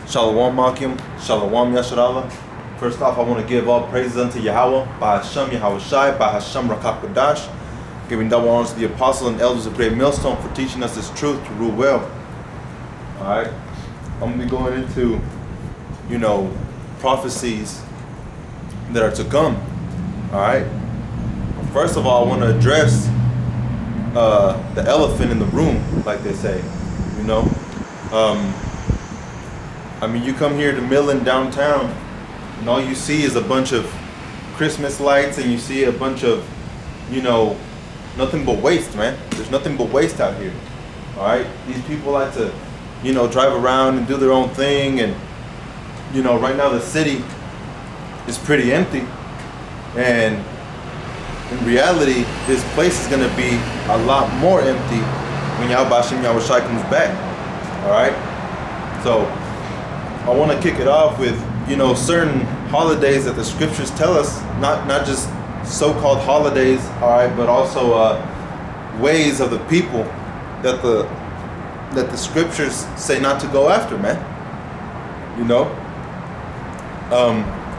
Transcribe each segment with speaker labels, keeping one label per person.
Speaker 1: Shalom Makim, Shalom Yasharallah. First off, I want to give all praises unto Yahweh, by Hashem Yahweh Shai, by Hashem Rakakwadash, giving double honors to the apostle and elders of Great Millstone for teaching us this truth to rule well. Alright, I'm going to be going into, prophecies that are to come. Alright, first of all, I want to address the elephant in the room, like they say, you come here to Millen downtown, and all you see is a bunch of Christmas lights, and you see a bunch of, nothing but waste, man. There's nothing but waste out here. All right, these people like to, drive around and do their own thing, and right now the city is pretty empty, and in reality, this place is gonna be a lot more empty when Yahweh Hashem Yahweh Shai comes back. All right, so I want to kick it off with certain holidays that the scriptures tell us, not just so-called holidays, all right, but also ways of the people that the scriptures say not to go after, man.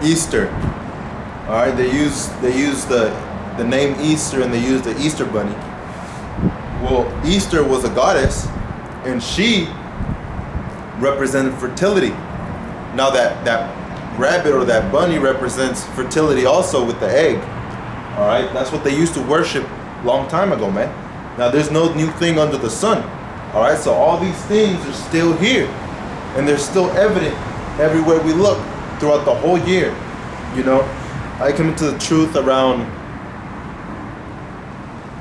Speaker 1: Easter, all right, they use the name Easter, and they use the Easter bunny. Well, Easter was a goddess, and she represented fertility. Now that rabbit or that bunny represents fertility also with the egg. All right, that's what they used to worship a long time ago, man. Now there's no new thing under the sun. All right, so all these things are still here, and they're still evident everywhere we look throughout the whole year. I come into the truth around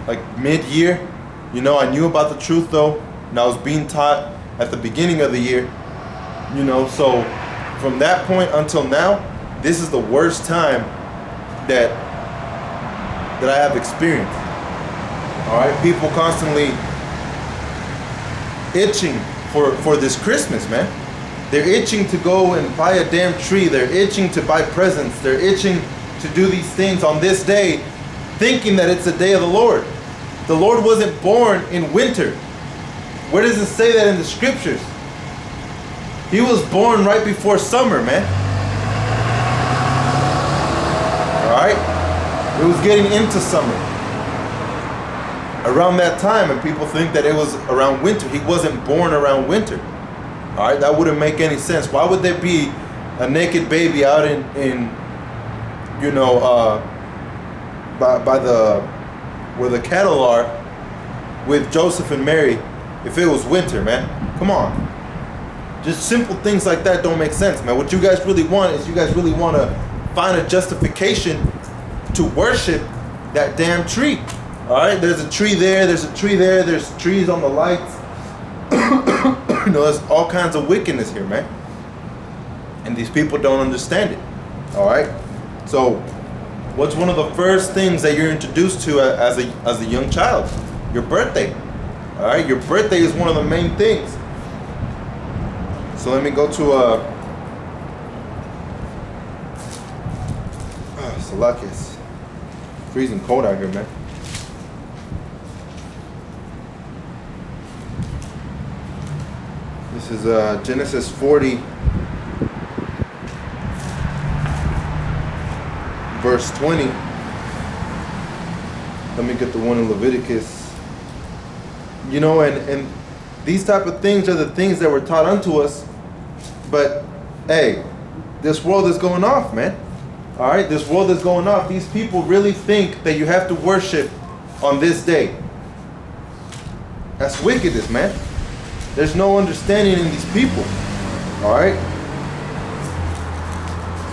Speaker 1: like mid-year. I knew about the truth though, and I was being taught at the beginning of the year. So from that point until now, this is the worst time that I have experienced. All right, people constantly itching for this Christmas, man. They're itching to go and buy a damn tree. They're itching to buy presents. They're itching to do these things on this day, thinking that it's the day of the Lord. The Lord wasn't born in winter. Where does it say that in the scriptures? He was born right before summer, man. Alright? It was getting into summer. Around that time, and people think that it was around winter. He wasn't born around winter. Alright? That wouldn't make any sense. Why would there be a naked baby out by the where the cattle are with Joseph and Mary if it was winter, man? Come on. Just simple things like that don't make sense, man. What you guys really want is you guys really want to find a justification to worship that damn tree. All right, there's a tree there, there's a tree there, there's trees on the lights. There's all kinds of wickedness here, man. And these people don't understand it. All right, so what's one of the first things that you're introduced to as a young child? Your birthday. All right, your birthday is one of the main things. So let me go to Salakis. Freezing cold out here, man. This is Genesis 40, verse 20. Let me get the one in Leviticus. And these type of things are the things that were taught unto us. But hey, this world is going off, man. All right, this world is going off. These people really think that you have to worship on this day. That's wickedness, man. There's no understanding in these people. All right.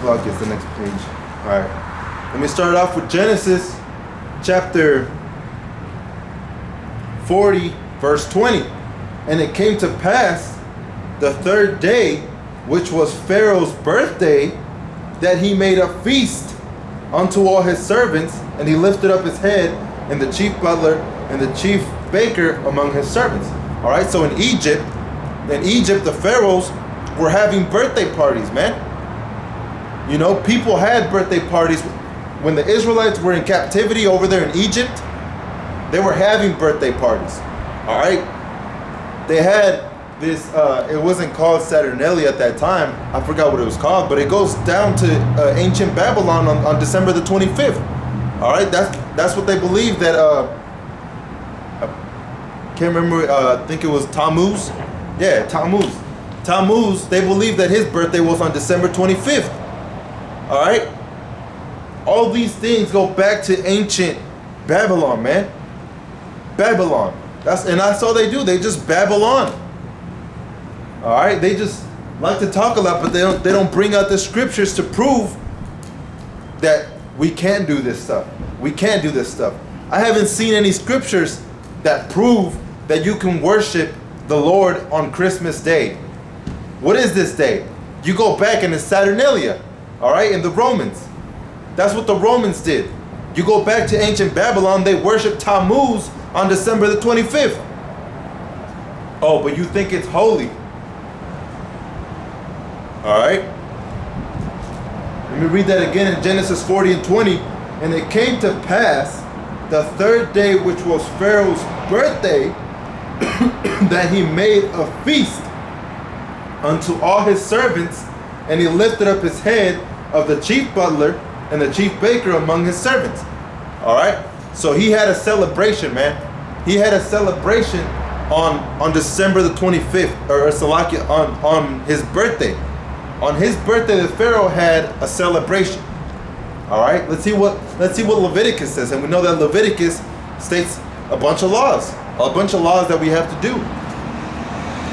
Speaker 1: So I'll get the next page. All right. Let me start off with Genesis chapter 40, verse 20. And it came to pass the third day, which was Pharaoh's birthday, that he made a feast unto all his servants, and he lifted up his head, and the chief butler and the chief baker among his servants. All right, so in Egypt, the pharaohs were having birthday parties, man. People had birthday parties. When the Israelites were in captivity over there in Egypt, they were having birthday parties. All right, they had this it wasn't called Saturnalia at that time. I forgot what it was called, but it goes down to ancient Babylon on December the 25th. All right, that's what they believe that I can't remember. I think it was Tammuz. Yeah, Tammuz. Tammuz. They believe that his birthday was on December 25th. All right. All these things go back to ancient Babylon, man. Babylon. That's all they do. They just babble on. All right. They just like to talk a lot, but they don't bring out the scriptures to prove that we can do this stuff. We can't do this stuff. I haven't seen any scriptures that prove that you can worship the Lord on Christmas Day. What is this day? You go back and it's Saturnalia. All right, in the Romans. That's what the Romans did. You go back to ancient Babylon, they worship Tammuz on December the 25th. Oh, but you think it's holy. All right. Let me read that again in Genesis 40 and 20. And it came to pass the third day, which was Pharaoh's birthday, that he made a feast unto all his servants, and he lifted up his head of the chief butler and the chief baker among his servants. All right. So he had a celebration, man. He had a celebration on December the 25th, or Salakia, on his birthday. On his birthday, the Pharaoh had a celebration. All right. Let's see what Leviticus says, and we know that Leviticus states a bunch of laws that we have to do.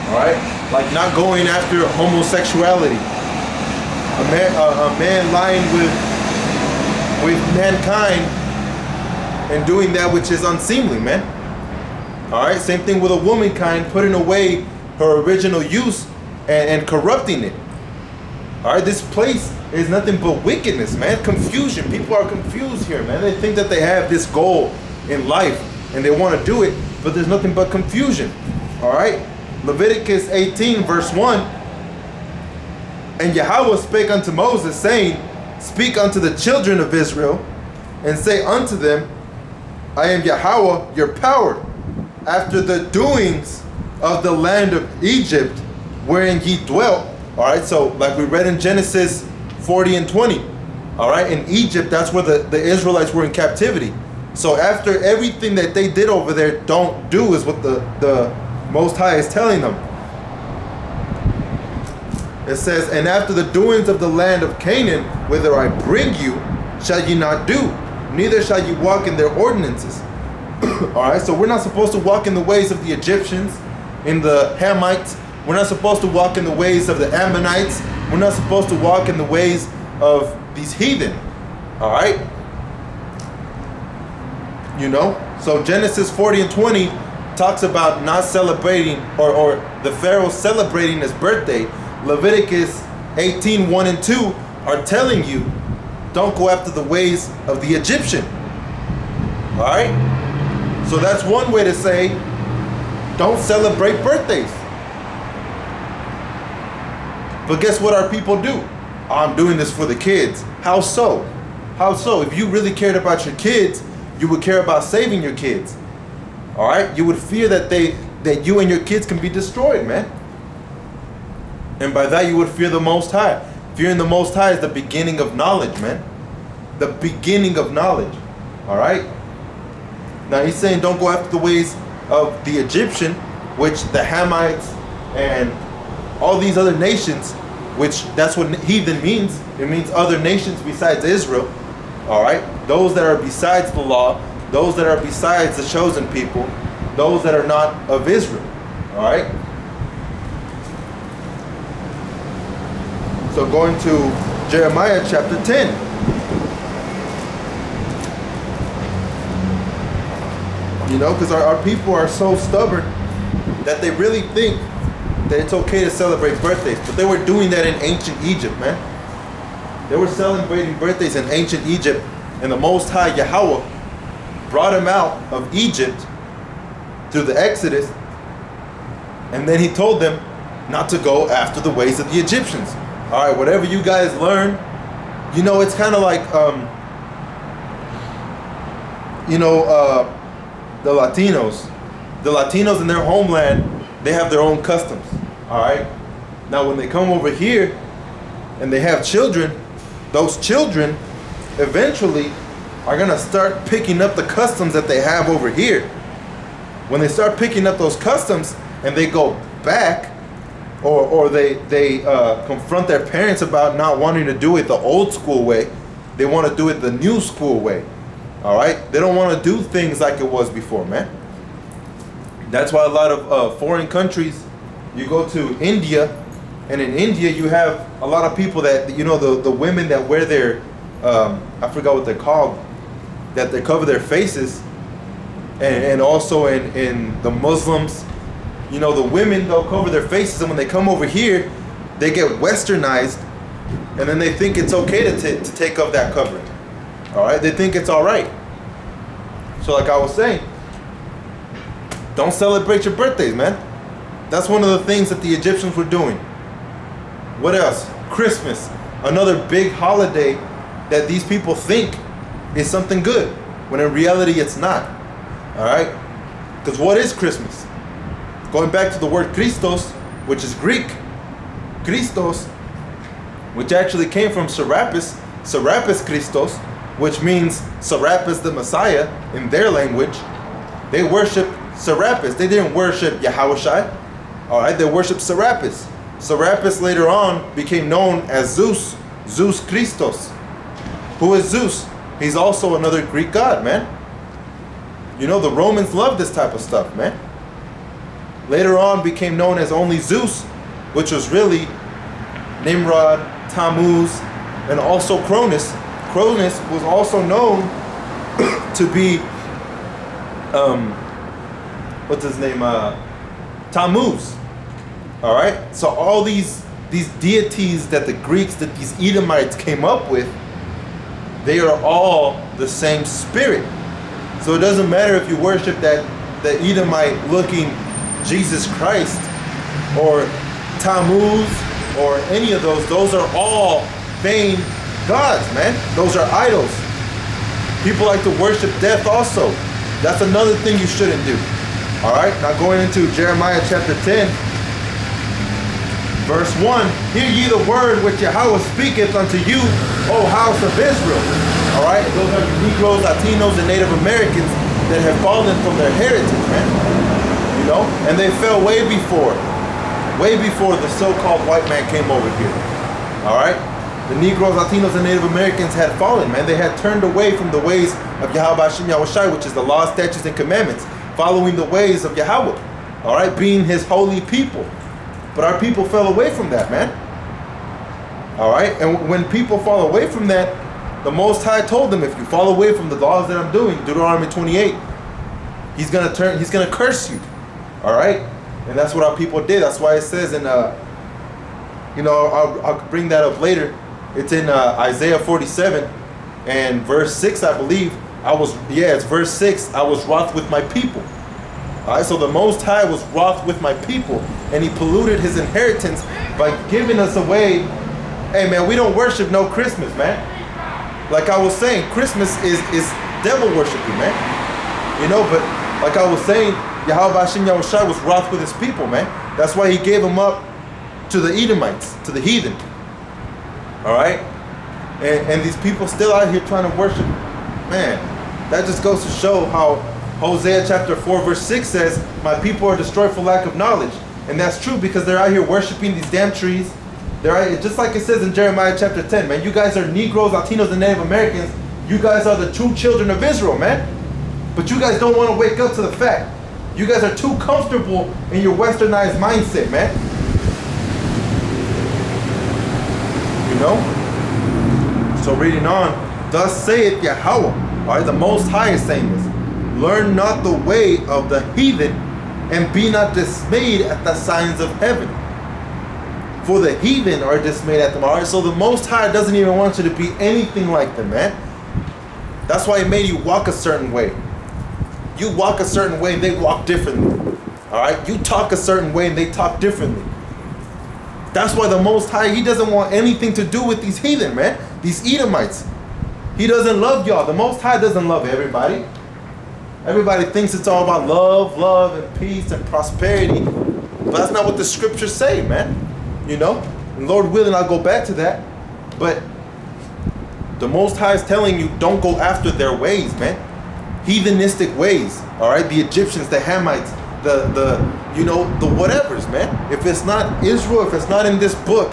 Speaker 1: All right, like not going after homosexuality, a man lying with mankind and doing that which is unseemly, man. All right, same thing with a womankind putting away her original use and corrupting it. All right, this place is nothing but wickedness, man. Confusion. People are confused here, man. They think that they have this goal in life and they want to do it, but there's nothing but confusion. All right, Leviticus 18 verse 1. And Yahweh spake unto Moses, saying, Speak unto the children of Israel, and say unto them, I am Yahweh your power, after the doings of the land of Egypt, wherein ye dwelt. All right, so like we read in Genesis 40 and 20. All right, in Egypt, that's where the Israelites were in captivity. So after everything that they did over there, don't do is what the Most High is telling them. It says, and after the doings of the land of Canaan, whither I bring you, shall ye not do, neither shall ye walk in their ordinances. All right, so we're not supposed to walk in the ways of the Egyptians, in the Hamites. We're not supposed to walk in the ways of the Ammonites. We're not supposed to walk in the ways of these heathen. All right? You know? So Genesis 40 and 20 talks about not celebrating, or the Pharaoh celebrating his birthday. Leviticus 18, 1 and 2 are telling you, don't go after the ways of the Egyptian. All right? So that's one way to say, don't celebrate birthdays. But guess what our people do? I'm doing this for the kids. How so? How so? If you really cared about your kids, you would care about saving your kids. All right? You would fear that you and your kids can be destroyed, man. And by that you would fear the Most High. Fearing the Most High is the beginning of knowledge, man. The beginning of knowledge. All right? Now he's saying don't go after the ways of the Egyptian, which the Hamites and all these other nations, which that's what heathen means. It means other nations besides Israel. All right? Those that are besides the law, those that are besides the chosen people, those that are not of Israel. All right? So going to Jeremiah chapter 10. You know, because our people are so stubborn that they really think that it's okay to celebrate birthdays. But they were doing that in ancient Egypt, man. They were celebrating birthdays in ancient Egypt. And the Most High Yahweh brought them out of Egypt through the Exodus. And then he told them not to go after the ways of the Egyptians. All right, whatever you guys learn, you know, it's kind of like, the Latinos in their homeland, They have their own customs. All right. Now, when they come over here and they have children, those children eventually are going to start picking up the customs that they have over here. When they start picking up those customs and they go back, or they confront their parents about not wanting to do it the old school way, they want to do it the new school way. All right? They don't want to do things like it was before, man. That's why a lot of foreign countries, you go to India, and in India you have a lot of people that, you know, the women that wear their, I forgot what they're called, that they cover their faces, and also in the Muslims, you know, the women, they'll cover their faces, and when they come over here, they get westernized, and then they think it's okay to take off that covering. All right? They think it's all right. So like I was saying, don't celebrate your birthdays, man. That's one of the things that the Egyptians were doing. What else? Christmas, another big holiday that these people think is something good, when in reality it's not. All right? Because what is Christmas? Going back to the word Christos, which is Greek, Christos, which actually came from Serapis, Serapis Christos, which means Serapis the Messiah in their language. They worship Serapis. They didn't worship Yahushai. All right, they worship Serapis. Serapis later on became known as Zeus, Zeus Christos. Who is Zeus? He's also another Greek god, man. You know, the Romans loved this type of stuff, man. Later on became known as only Zeus, which was really Nimrod, Tammuz, and also Cronus. Cronus was also known to be, what's his name? Tammuz. All right. So all these deities that the Greeks, that these Edomites came up with, they are all the same spirit. So it doesn't matter if you worship the Edomite looking Jesus Christ or Tammuz or any of those. Those are all vain gods, man. Those are idols. People like to worship death also. That's another thing you shouldn't do. All right. Now going into Jeremiah chapter 10. Verse 1, hear ye the word which Yahweh speaketh unto you, O house of Israel. All right, those are the Negroes, Latinos, and Native Americans that have fallen from their heritage, man. You know, and they fell way before the so-called white man came over here. All right, the Negroes, Latinos, and Native Americans had fallen, man. They had turned away from the ways of Yahweh Hashem Yahushai, which is the law, statutes, and commandments, following the ways of Yahweh. All right, being His holy people. But our people fell away from that, man. All right? And when people fall away from that, the Most High told them, if you fall away from the laws that I'm doing, Deuteronomy 28, He's going to curse you. All right? And that's what our people did. That's why it says in, you know, I'll bring that up later. It's in Isaiah 47 and verse 6, I believe. It's verse 6. I was wroth with my people. All right, so the Most High was wroth with my people, and He polluted His inheritance by giving us away. Hey, man, we don't worship no Christmas, man. Like I was saying, Christmas is devil worshiping, man. You know, but like I was saying, Yahweh Hashem Yahushai was wroth with His people, man. That's why He gave them up to the Edomites, to the heathen. All right? And these people still out here trying to worship. Man, that just goes to show how Hosea chapter 4 verse 6 says, my people are destroyed for lack of knowledge. And that's true, because they're out here worshiping these damn trees. They're out, just like it says in Jeremiah chapter 10, man. You guys are Negroes, Latinos, and Native Americans. You guys are the true children of Israel, man. But you guys don't want to wake up to the fact. You guys are too comfortable in your westernized mindset, man. You know? So reading on, thus saith Yahweh. All right, the Most High is saying this. Learn not the way of the heathen, and be not dismayed at the signs of heaven. For the heathen are dismayed at them. All right, so the Most High doesn't even want you to be anything like them, man. That's why He made you walk a certain way. You walk a certain way, and they walk differently. All right, you talk a certain way, and they talk differently. That's why the Most High, He doesn't want anything to do with these heathen, man. These Edomites. He doesn't love y'all. The Most High doesn't love everybody. Everybody thinks it's all about love and peace and prosperity. But that's not what the scriptures say, man. You know? And Lord willing, I'll go back to that. But the Most High is telling you, don't go after their ways, man. Heathenistic ways. All right? The Egyptians, the Hamites, the whatevers, man. If it's not Israel, if it's not in this book,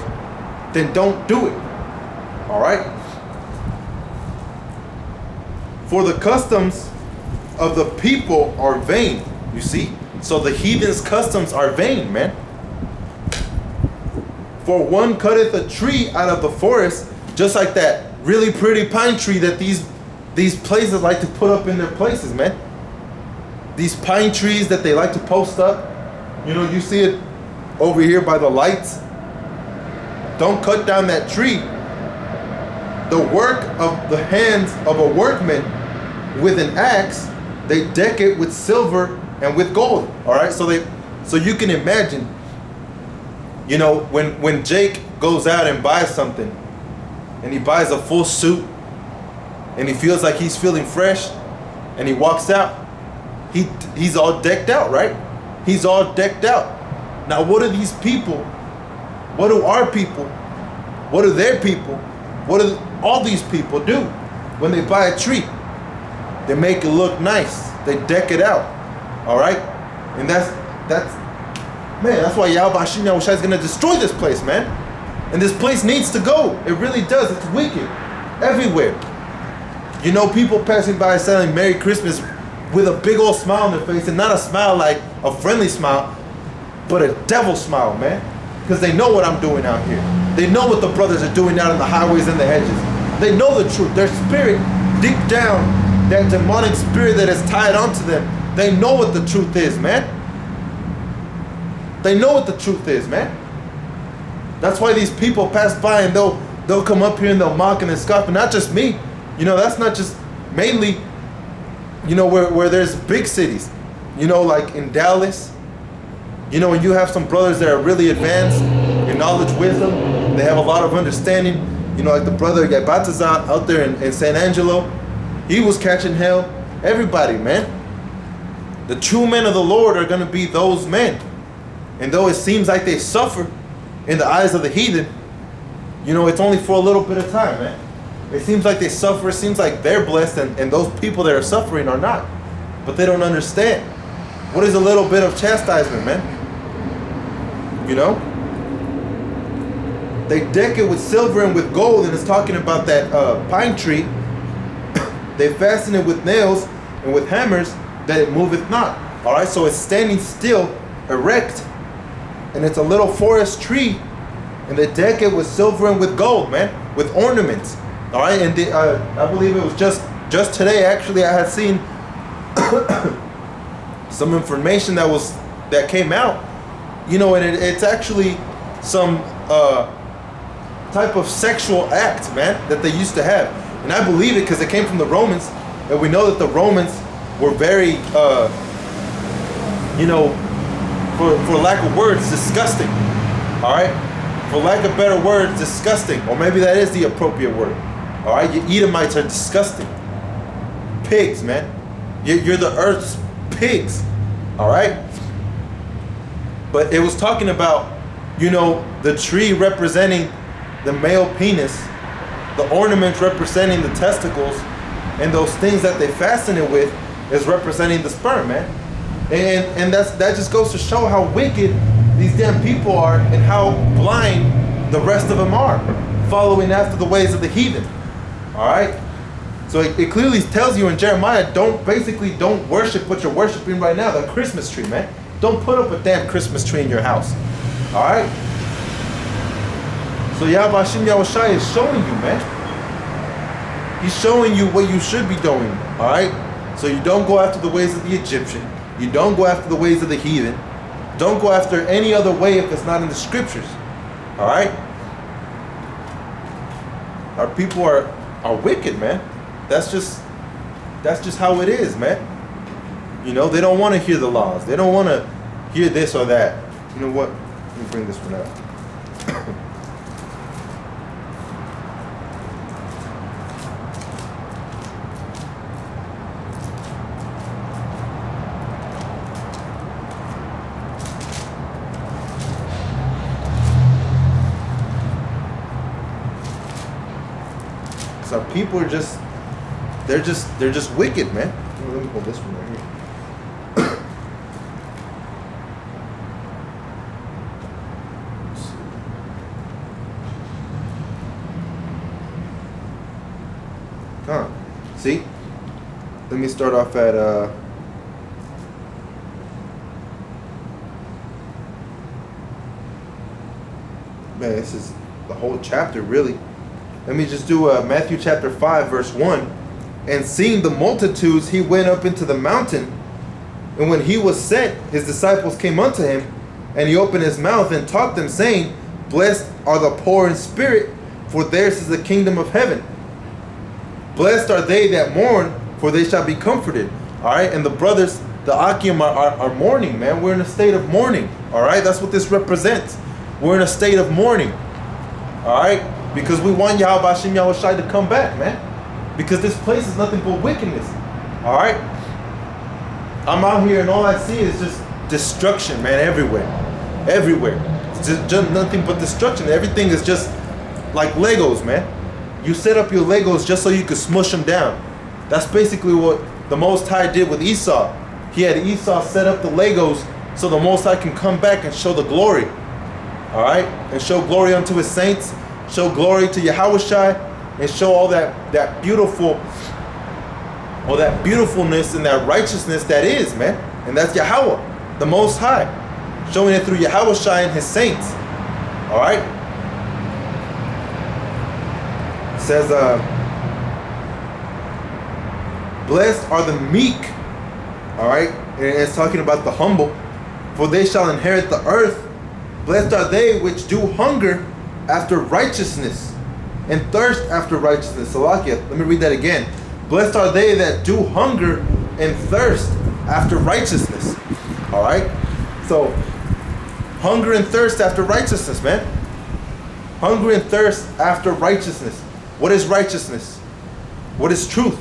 Speaker 1: then don't do it. All right? For the customs of the people are vain. You see? So the heathens' customs are vain, man. For one cutteth a tree out of the forest, just like that really pretty pine tree that these places like to put up in their places, man. These pine trees that they like to post up. You know, you see it over here by the lights. Don't cut down that tree. The work of the hands of a workman with an axe, they deck it with silver and with gold. All right, so you can imagine, you know, when Jake goes out and buys something, and he buys a full suit, and he feels like he's feeling fresh, and he walks out, he's all decked out, right? He's all decked out. Now, what do these people? What do our people? What do their people? What do all these people do when they buy a tree? They make it look nice. They deck it out. All right? And that's why Yahweh Hashem Yahushua is going to destroy this place, man. And this place needs to go. It really does. It's wicked. Everywhere. You know, people passing by selling Merry Christmas with a big old smile on their face, and not a smile like a friendly smile, but a devil smile, man. Because they know what I'm doing out here. They know what the brothers are doing out in the highways and the hedges. They know the truth. Their spirit, deep down, that demonic spirit that is tied onto them, they know what the truth is, man. They know what the truth is, man. That's why these people pass by and they'll come up here and they'll mock and scoff. And not just me. You know, that's not just mainly, you know, where there's big cities. You know, like in Dallas. You know, when you have some brothers that are really advanced in knowledge, wisdom, they have a lot of understanding. You know, like the brother Baltazar out there in San Angelo. He was catching hell. Everybody, man. The true men of the Lord are going to be those men. And though it seems like they suffer in the eyes of the heathen, you know, it's only for a little bit of time, man. It seems like they suffer. It seems like they're blessed, and those people that are suffering are not. But they don't understand. What is a little bit of chastisement, man? You know? They deck it with silver and with gold, and it's talking about that pine tree. They fasten it with nails and with hammers that it moveth not. All right, so it's standing still, erect, and it's a little forest tree, and they deck it with silver and with gold, man, with ornaments. All right, and I believe it was just today. Actually, I had seen some information that came out. You know, and it's actually some type of sexual act, man, that they used to have. And I believe it because it came from the Romans, and we know that the Romans were very, you know, for lack of words, disgusting. All right, for lack of better words, disgusting, or maybe that is the appropriate word. All right, you Edomites are disgusting, pigs, man. You're the earth's pigs. All right, but it was talking about, you know, the tree representing the male penis, the ornaments representing the testicles, and those things that they fasten it with is representing the sperm, man. And that just goes to show how wicked these damn people are and how blind the rest of them are, following after the ways of the heathen. All right? So it clearly tells you in Jeremiah, don't worship what you're worshiping right now, the Christmas tree, man. Don't put up a damn Christmas tree in your house. All right? So Yahweh Hashem Yahushua is showing you, man. He's showing you what you should be doing. All right? So you don't go after the ways of the Egyptian. You don't go after the ways of the heathen. Don't go after any other way if it's not in the scriptures. All right? Our people are wicked, man. That's just how it is, man. You know, they don't want to hear the laws. They don't want to hear this or that. You know what? Let me bring this one up. Some people are just, they're just wicked, man. Let me pull this one right here. Huh. See? Let me start off at man, this is the whole chapter really. Let me just do Matthew chapter 5 verse 1. And seeing the multitudes, he went up into the mountain, and when he was set, his disciples came unto him, and he opened his mouth and taught them, saying, Blessed are the poor in spirit, for theirs is the kingdom of heaven. Blessed are they that mourn, for they shall be comforted. All right, and the brothers, the Akim, are mourning, man. We're in a state of mourning. All right, that's what this represents. We're in a state of mourning. All right, because we want Yahweh Hashem Yahushai to come back, man. Because this place is nothing but wickedness. All right, I'm out here and all I see is just destruction, man, everywhere. Everywhere. It's just nothing but destruction. Everything is just like Legos, man. You set up your Legos just so you could smush them down. That's basically what the Most High did with Esau. He had Esau set up the Legos so the Most High can come back and show the glory. All right? And show glory unto his saints. Show glory to Yahushai. And show all that beautiful, all that beautifulness and that righteousness that is, man. And that's Yahweh, the Most High. Showing it through Yahushai and his saints. All right? It says, blessed are the meek. All right? And it's talking about the humble. For they shall inherit the earth. Blessed are they which do hunger after righteousness and thirst after righteousness. Salakia, let me read that again. Blessed are they that do hunger and thirst after righteousness. All right? So, hunger and thirst after righteousness, man. Hunger and thirst after righteousness. What is righteousness? What is truth?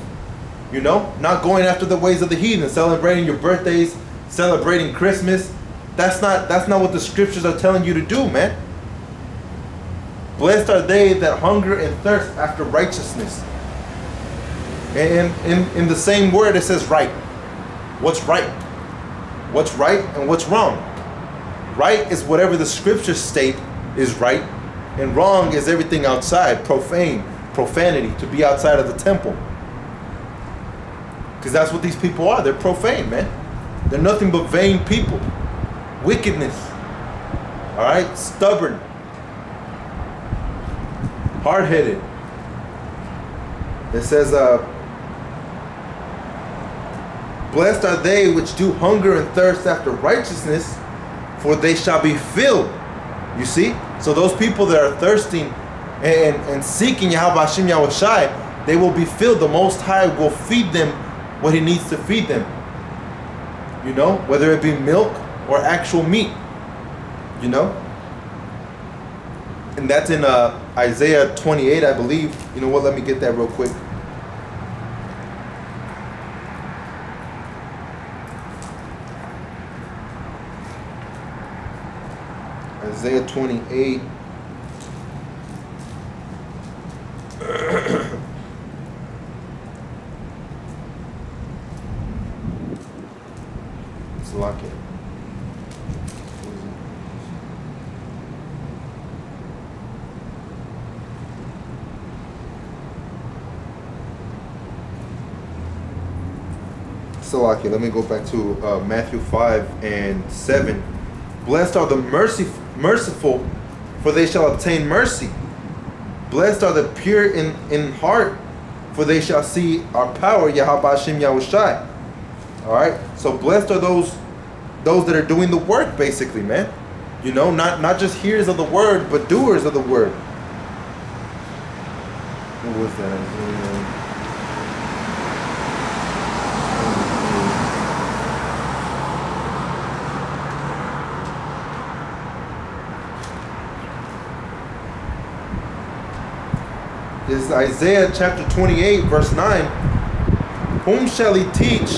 Speaker 1: You know, not going after the ways of the heathen, celebrating your birthdays, celebrating Christmas. That's not what the scriptures are telling you to do, man. Blessed are they that hunger and thirst after righteousness. And in the same word it says right. What's right? What's right and what's wrong? Right is whatever the scriptures state is right, and wrong is everything outside, profanity, to be outside of the temple. Because that's what these people are. They're profane, man. They're nothing but vain people. Wickedness. All right? Stubborn. Hard-headed. It says, blessed are they which do hunger and thirst after righteousness, for they shall be filled. You see? So those people that are thirsting and seeking Yahweh Hashem Yahushai, they will be filled. The Most High will feed them what he needs to feed them. You know? Whether it be milk or actual meat. You know? And that's in Isaiah 28, I believe. You know what? Let me get that real quick. Isaiah 28. Let's lock it. Salaki, let me go back to Matthew 5 and 7. Blessed are the merciful, for they shall obtain mercy. Blessed are the pure in heart, for they shall see our power, Yahweh Hashem Yahushai. Alright? So blessed are those that are doing the work, basically, man. You know, not just hearers of the word, but doers of the word. What was that? This is Isaiah chapter 28, verse 9. Whom shall he teach?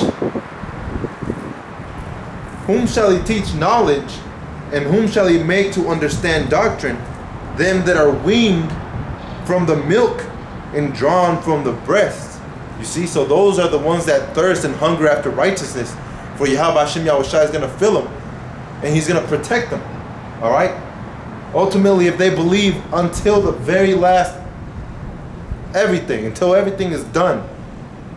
Speaker 1: Whom shall he teach knowledge? And whom shall he make to understand doctrine? Them that are weaned from the milk and drawn from the breast. You see, so those are the ones that thirst and hunger after righteousness. For Yahweh Hashem Yahushua is going to fill them, and He's going to protect them. All right. Ultimately, if they believe until the very last, until everything is done,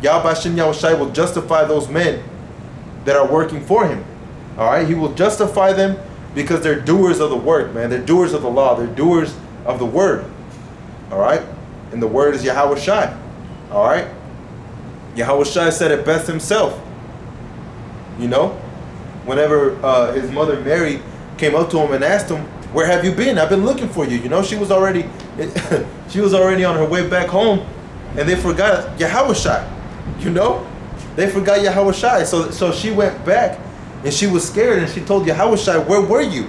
Speaker 1: Yahweh Hashem Yahushua will justify those men that are working for Him. All right. He will justify them because they're doers of the work, man. They're doers of the law. They're doers of the word. All right. And the word is Yahweh Shai. All right. Yahweh Shai said it best Himself. You know, whenever His mother Mary came up to Him and asked Him, "Where have you been? I've been looking for you." You know, she was already on her way back home, and they forgot Yahweh Shai. You know, they forgot Yahweh Shai. So she went back, and she was scared, and she told Yahweh Shai, "Where were you?"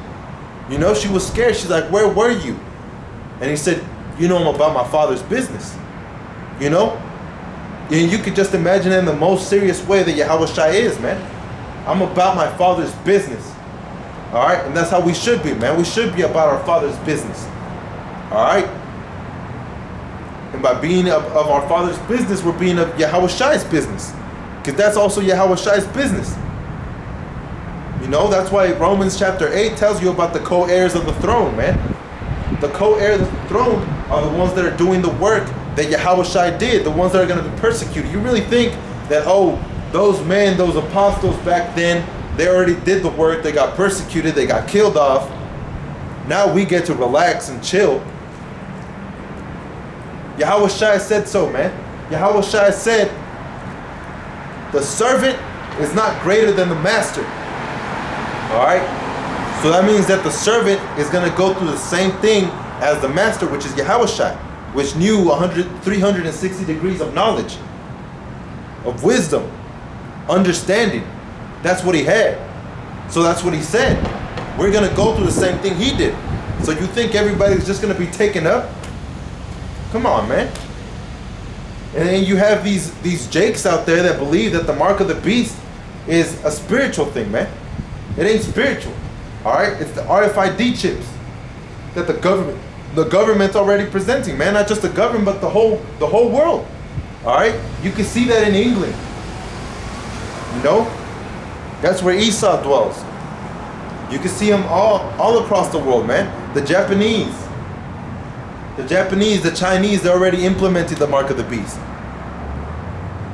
Speaker 1: You know, she was scared. She's like, "Where were you?" And He said, "You know, I'm about my Father's business." You know, and you could just imagine in the most serious way that Yahweh Shai is, man. I'm about my Father's business. All right, and that's how we should be, man. We should be about our Father's business. All right, and by being of our Father's business, we're being of Yahweh Shai's business, because that's also Yahweh Shai's business. You know, that's why Romans chapter 8 tells you about the co-heirs of the throne, man. The co-heirs of the throne are the ones that are doing the work that Yahweh Shai did, the ones that are going to be persecuted. You really think that, oh, those men, those apostles back then, they already did the work, they got persecuted, they got killed off. Now we get to relax and chill. Yahweh Shai said so, man. Yahweh Shai said, the servant is not greater than the master. All right? So that means that the servant is going to go through the same thing as the master, which is Yahweh Shai, which knew 360 degrees of knowledge, of wisdom, understanding. That's what He had. So that's what He said. We're going to go through the same thing He did. So you think everybody's just going to be taken up? Come on, man. And then you have these jakes out there that believe that the mark of the beast is a spiritual thing, man. It ain't spiritual. All right? It's the RFID chips that the government's already presenting, man. Not just the government, but the whole world. All right? You can see that in England. You know? That's where Esau dwells. You can see him all across the world, man. The Japanese, the Chinese, they already implemented the mark of the beast.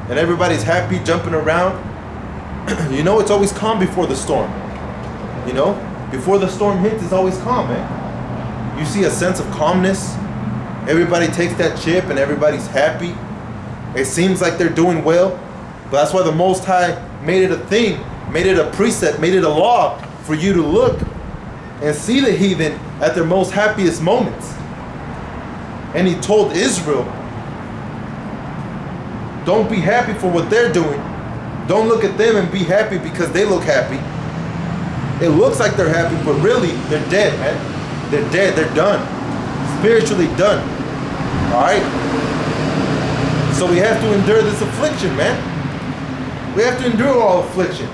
Speaker 1: And everybody's happy, jumping around. You know, it's always calm before the storm. You know? Before the storm hits, it's always calm, man. You see a sense of calmness. Everybody takes that chip and everybody's happy. It seems like they're doing well. But that's why the Most High made it a thing, made it a precept, made it a law for you to look and see the heathen at their most happiest moments. And He told Israel, don't be happy for what they're doing. Don't look at them and be happy because they look happy. It looks like they're happy, but really they're dead, man. They're dead, they're done. Spiritually done. Alright? So we have to endure this affliction, man. We have to endure all affliction.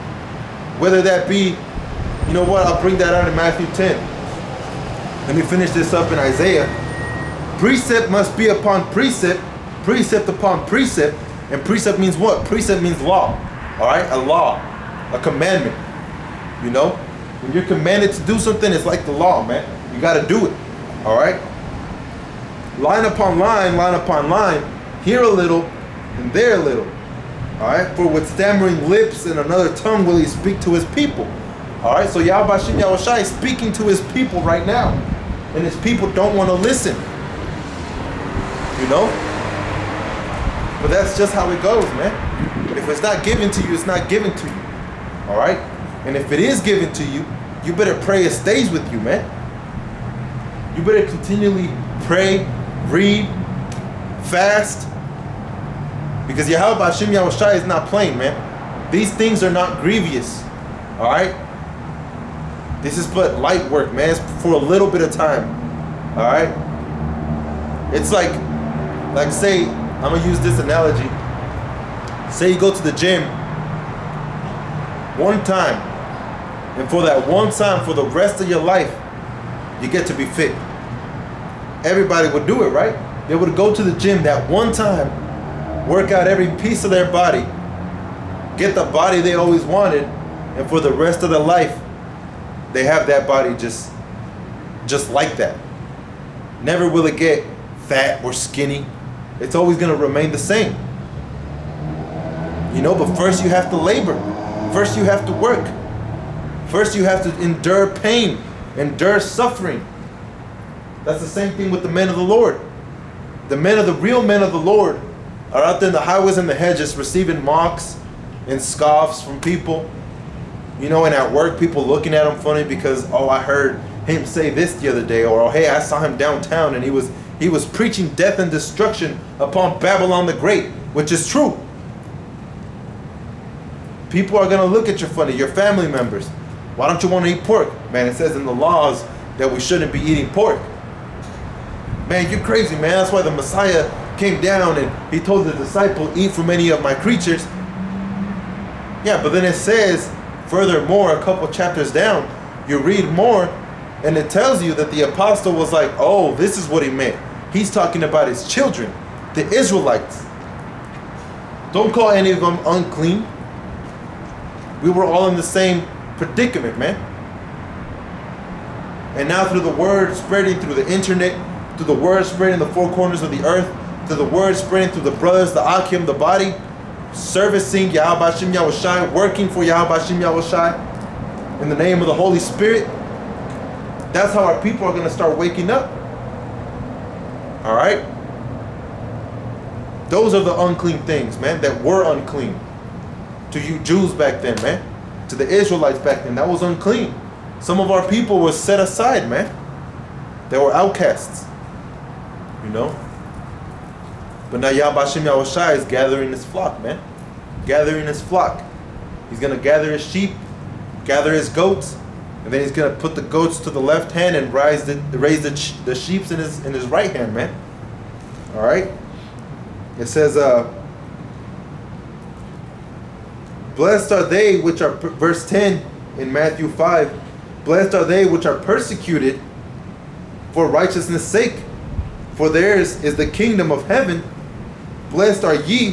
Speaker 1: Whether that be, you know what, I'll bring that out in Matthew 10. Let me finish this up in Isaiah. Precept must be upon precept, precept upon precept. And precept means what? Precept means law. Alright? A law. A commandment. You know? When you're commanded to do something, it's like the law, man. You got to do it. Alright? Line upon line, here a little, and there a little. Alright? For with stammering lips and another tongue will He speak to His people. Alright? So Yahweh Shem Yahushua is speaking to His people right now. And His people don't want to listen. You know? But that's just how it goes, man. If it's not given to you, it's not given to you. Alright? And if it is given to you, you better pray it stays with you, man. You better continually pray, read, fast. Because Yahweh Hashem Yahushua is not playing, man. These things are not grievous. Alright? This is but light work, man. It's for a little bit of time. Alright? It's like say, I'm going to use this analogy. Say you go to the gym one time, and for that one time, for the rest of your life, you get to be fit. Everybody would do it, right? They would go to the gym that one time, work out every piece of their body, get the body they always wanted, and for the rest of their life, they have that body just like that. Never will it get fat or skinny. It's always going to remain the same. You know, but first you have to labor. First you have to work. First you have to endure pain, endure suffering. That's the same thing with the men of the Lord. The real men of the Lord are out there in the highways and the hedges receiving mocks and scoffs from people. You know, and at work, people looking at them funny because, oh, I heard him say this the other day, or oh, hey, I saw him downtown and he was preaching death and destruction upon Babylon the Great, which is true. People are going to look at you funny, your family members. Why don't you want to eat pork? Man, it says in the laws that we shouldn't be eating pork. Man, you're crazy, man. That's why the Messiah came down and he told the disciple, eat from any of my creatures. Yeah, but then it says, furthermore, a couple chapters down, you read more, and it tells you that the apostle was like, oh, this is what he meant. He's talking about his children, the Israelites. Don't call any of them unclean. We were all in the same predicament, man. And now through the word spreading through the internet, through the word spreading the four corners of the earth, through the word spreading through the brothers, the Akim, the body, servicing Yahweh Hashem Yahushai, working for Yahweh Hashem Yahushai in the name of the Holy Spirit. That's how our people are going to start waking up. All right? Those are the unclean things, man, that were unclean. To you Jews back then, man. To the Israelites back then, that was unclean. Some of our people were set aside, man. They were outcasts. You know? But now Yahweh Hashem Yahushai is gathering his flock, man. Gathering his flock. He's going to gather his sheep, gather his goats, and then he's going to put the goats to the left hand and raise the sheep in his right hand, man. All right? It says, blessed are they which are, verse 10 in Matthew 5, blessed are they which are persecuted for righteousness' sake, for theirs is the kingdom of heaven. Blessed are ye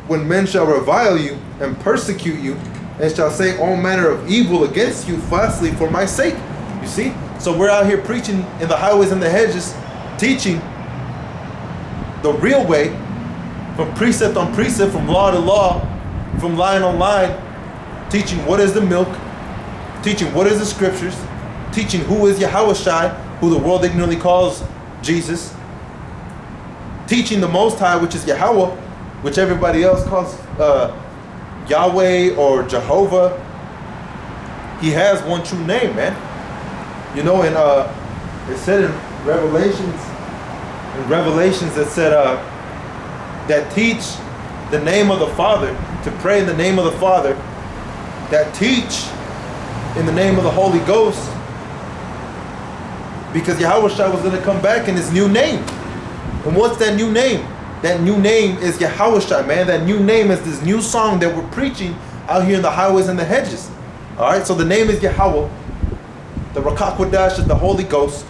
Speaker 1: when men shall revile you and persecute you, and shall say all manner of evil against you falsely for my sake. You see? So we're out here preaching in the highways and the hedges, teaching the real way, from precept on precept, from law to law, from line on line, teaching what is the milk, teaching what is the scriptures, teaching who is Yahushai, who the world ignorantly calls Jesus, teaching the Most High, which is Yahweh, which everybody else calls Yahweh or Jehovah. He has one true name, man. You know, and it said in Revelations it said that teach the name of the Father, to pray in the name of the Father, that teach in the name of the Holy Ghost, because Yahushua was going to come back in his new name. And what's that new name? That new name is Yahushua, man. That new name is this new song that we're preaching out here in the highways and the hedges. All right, so the name is Yahweh. The Rakakwadash is the Holy Ghost.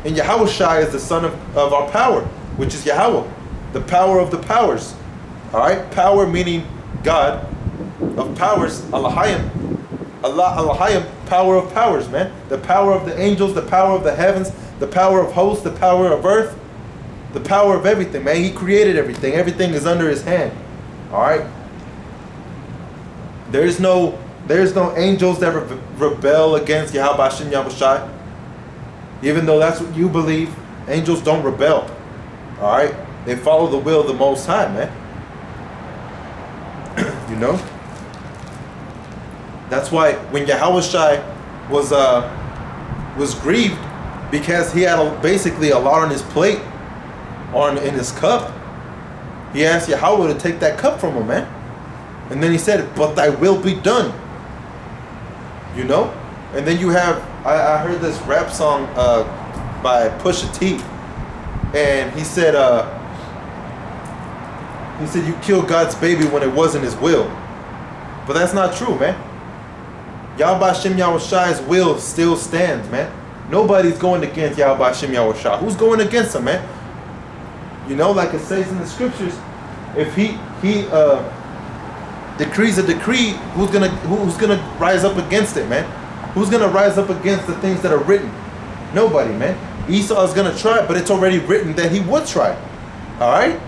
Speaker 1: And Yahushua is the son of our power, which is Yahweh, the power of the powers. All right, power meaning God, of powers, Allahayim. Allah, Allahayim, power of powers, man. The power of the angels, the power of the heavens, the power of hosts, the power of earth, the power of everything, man. He created everything. Everything is under his hand. All right. There's no angels that rebel against Yahweh Hashem Yahushai. Even though that's what you believe, angels don't rebel. All right. They follow the will of the Most High, man. You know. That's why when Yahushai was grieved because he had basically a lot on his plate, in his cup, he asked Yahweh to take that cup from him, man. And then he said, "But thy will be done." You know? And then you have, I heard this rap song by Pusha T, and he said you killed God's baby when it wasn't his will. But that's not true, man. Yahweh Hashem Yahushai's will still stands, man. Nobody's going against Yahweh Hashem Yahushua. Who's going against him, man? You know, like it says in the scriptures, if he decrees a decree, who's gonna rise up against it, man? Who's gonna rise up against the things that are written? Nobody, man. Esau is gonna try, but it's already written that he would try. All right.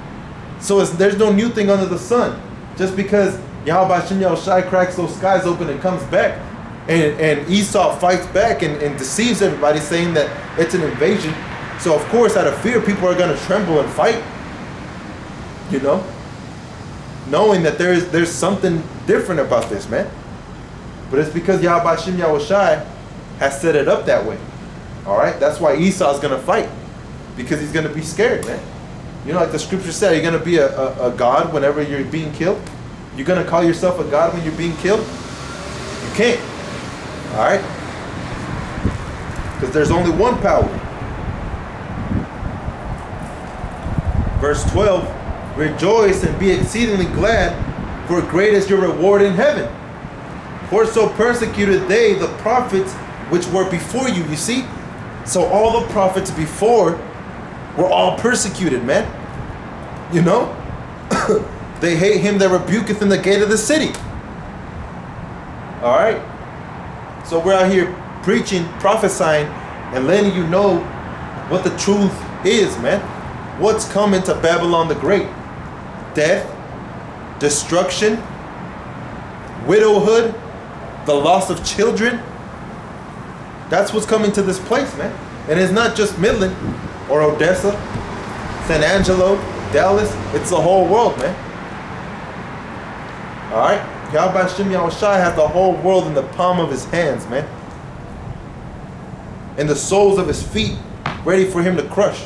Speaker 1: So there's no new thing under the sun. Just because Yahweh Hashem Yahushua cracks those skies open and comes back, and Esau fights back and deceives everybody, saying that it's an invasion. So of course, out of fear, people are gonna tremble and fight. You know, knowing that there's something different about this, man. But it's because Yahweh Hashem Yahushua has set it up that way. All right, that's why Esau's gonna fight, because he's gonna be scared, man. You know, like the scripture said, you're gonna be a god whenever you're being killed. You're gonna call yourself a god when you're being killed. You can't. All right, because there's only one power. Verse 12. Rejoice and be exceedingly glad, for great is your reward in heaven. For so persecuted they the prophets which were before you. You see? So all the prophets before were all persecuted, man. You know? They hate him that rebuketh in the gate of the city. Alright? So we're out here preaching, prophesying, and letting you know what the truth is, man. What's coming to Babylon the Great? Death, destruction, widowhood, the loss of children. That's what's coming to this place, man. And it's not just Midland or Odessa, San Angelo, Dallas. It's the whole world, man. All right? Yahweh Hashem Yahushua has the whole world in the palm of his hands, man. And the soles of his feet ready for him to crush.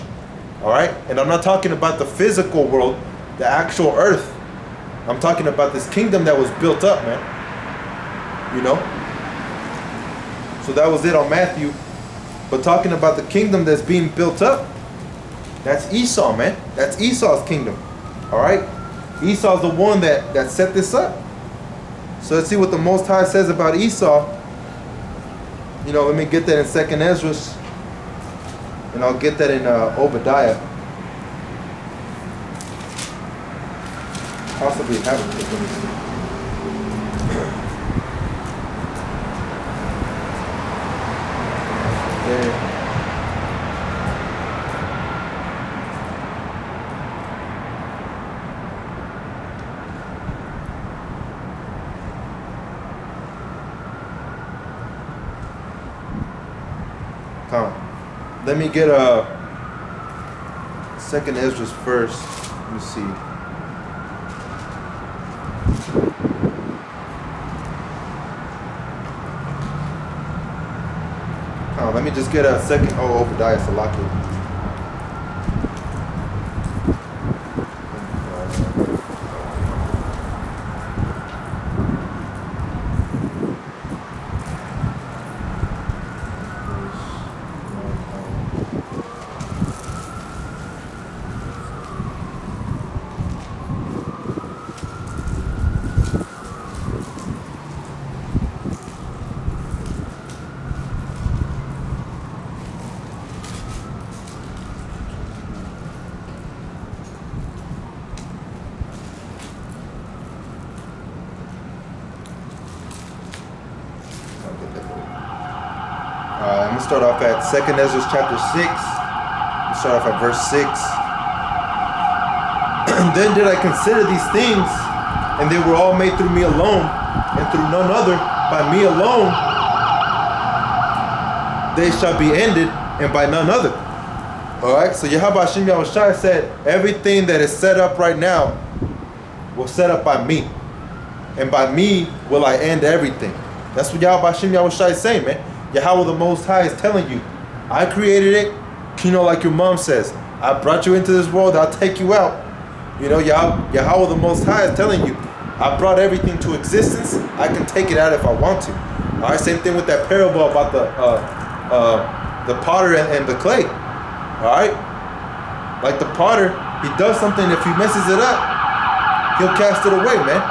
Speaker 1: All right? And I'm not talking about the physical world, the actual earth. I'm talking about this kingdom that was built up, man. You know? So that was it on Matthew. But talking about the kingdom that's being built up, that's Esau, man. That's Esau's kingdom. Alright? Esau's the one that set this up. So let's see what the Most High says about Esau. You know, let me get that in 2nd Ezra. And I'll get that in Obadiah. Possibly have it. Let me see. There. Let me get 2nd Ezra first. Let me see. Let me just get a second. Oh, Obadiah Salaki. I'm going to start off at 2nd Ezra chapter 6. We'll start off at verse 6. Then did I consider these things, and they were all made through me alone, and through none other. By me alone they shall be ended, and by none other. Alright, so Yahweh Hashem Yahushua said, everything that is set up right now was set up by me. And by me will I end everything. That's what Yahweh Hashem Yahushua is saying, man. Yahweh the Most High is telling you, I created it, you know, like your mom says, I brought you into this world, I'll take you out. You know, Yahweh the Most High is telling you, I brought everything to existence, I can take it out if I want to. Alright, same thing with that parable about the potter and the clay. Alright? Like the potter, he does something, if he messes it up, he'll cast it away, man.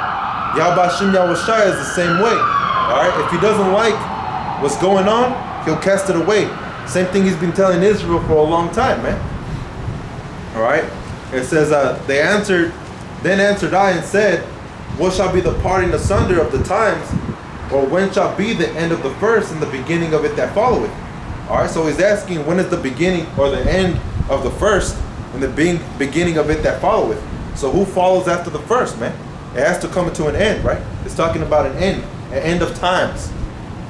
Speaker 1: Yahweh Hashem Yahushua is the same way. Alright? If he doesn't like what's going on, he'll cast it away. Same thing he's been telling Israel for a long time, man. All right. It says, then answered I and said, what shall be the parting asunder of the times, or when shall be the end of the first and the beginning of it that followeth? All right. So he's asking, when is the beginning or the end of the first and the beginning of it that followeth? So who follows after the first, man? It has to come to an end, right? It's talking about an end of times.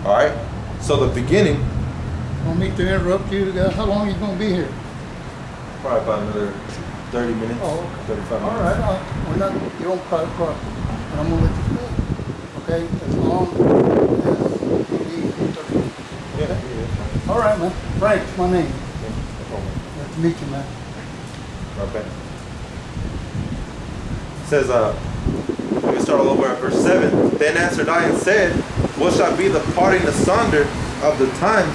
Speaker 1: All right. So the beginning.
Speaker 2: Want me to interrupt you? How long are you going to be here?
Speaker 1: Probably about another 30 minutes.
Speaker 2: Oh, okay.
Speaker 1: 35 minutes.
Speaker 2: All right. We're not, you're on private property. But I'm going to let you stay. Okay? As long as you need 30 minutes.
Speaker 1: Yeah.
Speaker 2: All right, man. Frank's my name.
Speaker 1: Yeah, no problem.
Speaker 2: Nice to meet you, man.
Speaker 1: Okay. It says, let me start all over at verse 7. Then answered I and said, what shall be the parting asunder of the times,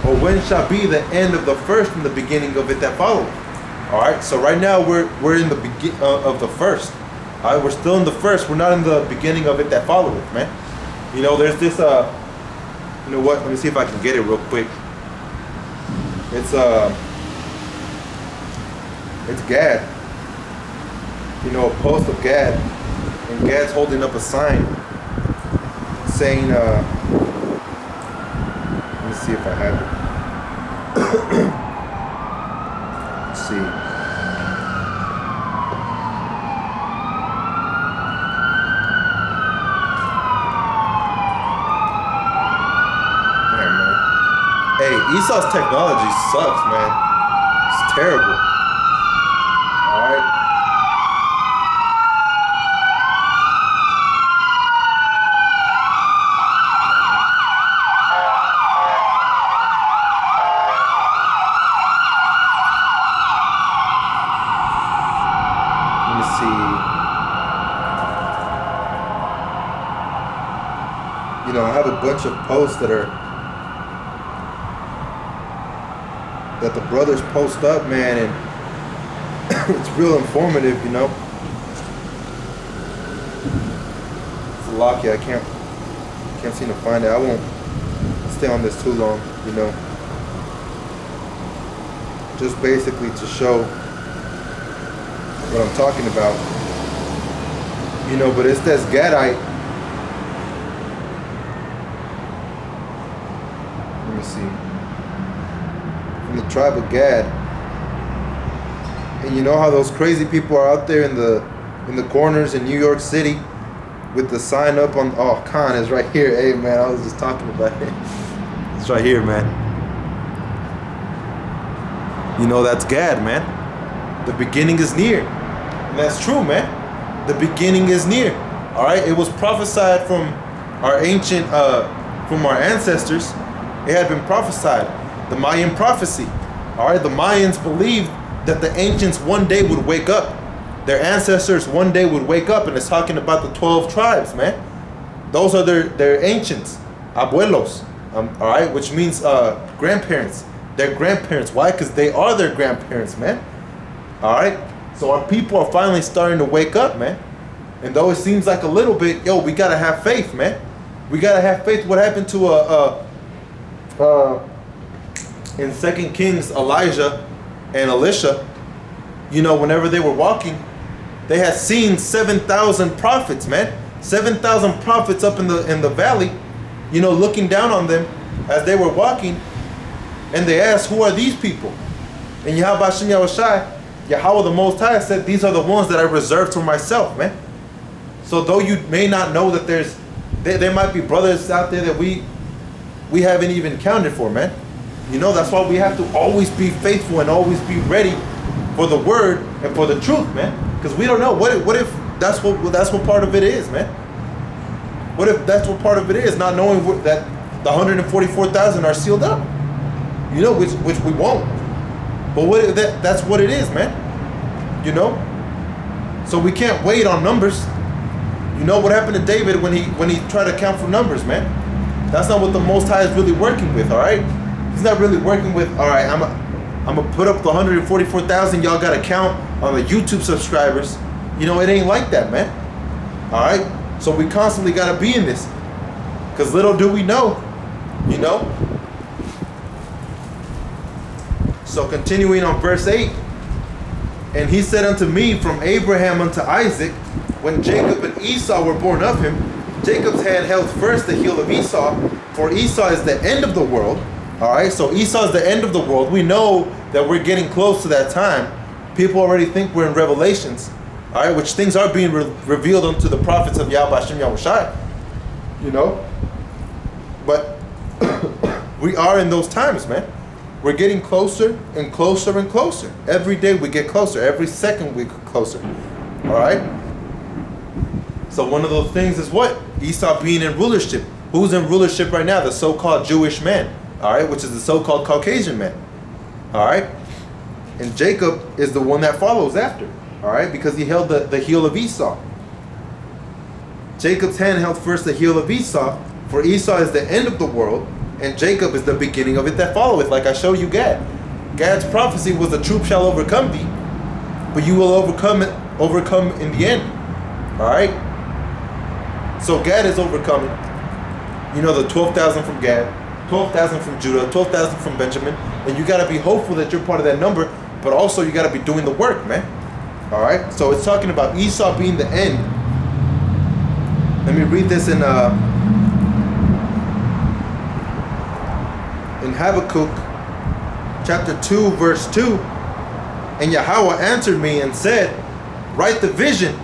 Speaker 1: or when shall be the end of the first and the beginning of it that followeth? All right. So right now we're in the beginning of the first. All right. We're still in the first. We're not in the beginning of it that followeth, man. You know, there's this. You know what? Let me see if I can get it real quick. It's Gad. You know, a post of Gad, and Gad's holding up a sign saying, let me see if I have it. Let's see. Man, man. Hey, Esau's technology sucks, man. It's terrible. Alright. You know, I have a bunch of posts that the brothers post up, man, and it's real informative, you know. It's lucky I can't seem to find it. I won't stay on this too long, you know. Just basically to show what I'm talking about, you know. But it's this Gadite. Let me see. From the tribe of Gad. And you know how those crazy people are out there in the corners in New York City with the sign up on, oh, Khan is right here. Hey man, I was just talking about it. It's right here, man. You know, that's Gad, man. The beginning is near. And that's true, man. The beginning is near. All right. It was prophesied from our ancient, from our ancestors. It had been prophesied. The Mayan prophecy. All right. The Mayans believed that the ancients one day would wake up. Their ancestors one day would wake up, and it's talking about the 12 tribes, man. Those are their ancients, abuelos. All right, which means grandparents. Their grandparents. Why? Because they are their grandparents, man. All right. So our people are finally starting to wake up, man. And though it seems like a little bit, yo, we gotta have faith, man. We gotta have faith. What happened to in 2 Kings, Elijah and Elisha? You know, whenever they were walking, they had seen 7,000 prophets, man. 7,000 prophets up in the valley, you know, looking down on them as they were walking. And they asked, who are these people? And Yahweh Shem Yahushai, Yahweh the Most High, said, these are the ones that I reserved for myself, man. So though you may not know that there might be brothers out there that we haven't even counted for, man. You know, that's why we have to always be faithful and always be ready for the word and for the truth, man. Because we don't know what if that's what part of it is, man. What if that's what part of it is, not knowing that the 144,000 are sealed up, you know, which we won't. But what if that's what it is, man. You know. So we can't wait on numbers. You know what happened to David when he tried to count for numbers, man. That's not what the Most High is really working with, all right. He's not really working with, all right, I'm gonna put up the 144,000. Y'all gotta count on the YouTube subscribers. You know, it ain't like that, man. All right. So we constantly gotta be in this, cause little do we know, you know. So continuing on verse 8. And he said unto me, from Abraham unto Isaac, when Jacob and Esau were born of him, Jacob's hand held first the heel of Esau, for Esau is the end of the world. All right, so Esau is the end of the world. We know that we're getting close to that time. People already think we're in Revelations, all right, which things are being revealed unto the prophets of Yahweh Hashem Yahushai, you know. But we are in those times, man. We're getting closer and closer and closer. Every day we get closer. Every second we get closer. All right? So one of those things is what? Esau being in rulership. Who's in rulership right now? The so-called Jewish man. All right? Which is the so-called Caucasian man. All right? And Jacob is the one that follows after. All right? Because he held the heel of Esau. Jacob's hand held first the heel of Esau. For Esau is the end of the world. And Jacob is the beginning of it that followeth, like I showed you Gad. Gad's prophecy was the troop shall overcome thee, but you will overcome in the end. Alright? So Gad is overcoming. You know, the 12,000 from Gad, 12,000 from Judah, 12,000 from Benjamin. And you got to be hopeful that you're part of that number, but also you got to be doing the work, man. Alright? So it's talking about Esau being the end. Let me read this in Habakkuk chapter 2 verse 2. And Yahweh answered me and said, write the vision